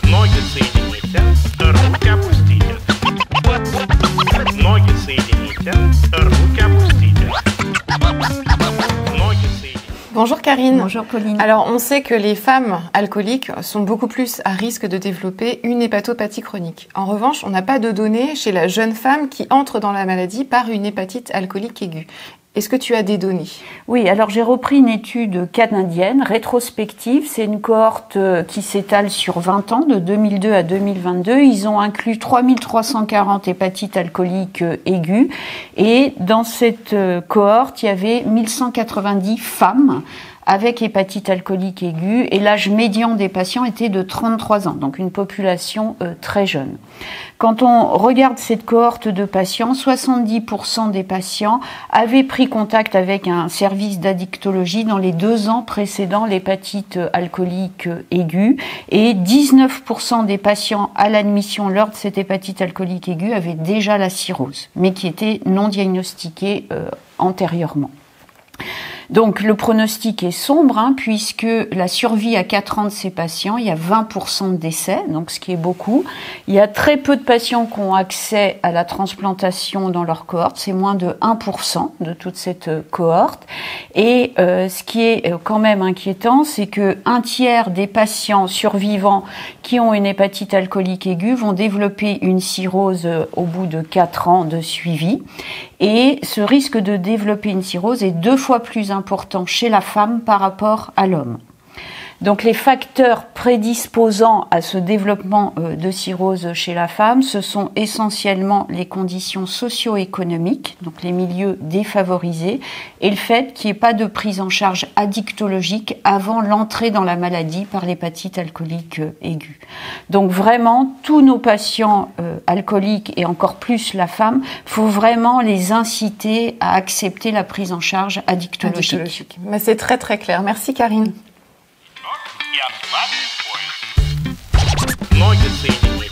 Ноги соедините, руки опустите. Ноги соедините, руки опустите. Ноги соедините. Bonjour Karine. Bonjour Pauline. Alors on sait que les femmes alcooliques sont beaucoup plus à risque de développer une hépatopathie chronique. En revanche, on n'a pas de données chez la jeune femme qui entre dans la maladie par une hépatite alcoolique aiguë. Est-ce que tu as des données ? Oui, alors j'ai repris une étude canadienne, rétrospective. C'est une cohorte qui s'étale sur 20 ans, de 2002 à 2022. Ils ont inclus 3340 hépatites alcooliques aiguës. Et dans cette cohorte, il y avait 1190 femmes avec hépatite alcoolique aiguë, et l'âge médian des patients était de 33 ans, donc une population très jeune. Quand on regarde cette cohorte de patients, 70% des patients avaient pris contact avec un service d'addictologie dans les 2 ans précédant l'hépatite alcoolique aiguë, et 19% des patients à l'admission lors de cette hépatite alcoolique aiguë avaient déjà la cirrhose, mais qui était non diagnostiquée antérieurement. Donc le pronostic est sombre, puisque la survie à 4 ans de ces patients, il y a 20% de décès, donc ce qui est beaucoup. Il y a très peu de patients qui ont accès à la transplantation dans leur cohorte, c'est moins de 1% de toute cette cohorte. Et ce qui est quand même inquiétant, c'est que 1/3 des patients survivants qui ont une hépatite alcoolique aiguë vont développer une cirrhose au bout de 4 ans de suivi. Et ce risque de développer une cirrhose est 2 fois plus important chez la femme par rapport à l'homme. Donc les facteurs prédisposant à ce développement de cirrhose chez la femme, ce sont essentiellement les conditions socio-économiques, donc les milieux défavorisés, et le fait qu'il n'y ait pas de prise en charge addictologique avant l'entrée dans la maladie par l'hépatite alcoolique aiguë. Donc vraiment, tous nos patients alcooliques, et encore plus la femme, il faut vraiment les inciter à accepter la prise en charge addictologique. Mais c'est très très clair. Merci Karine. Ноги соедините.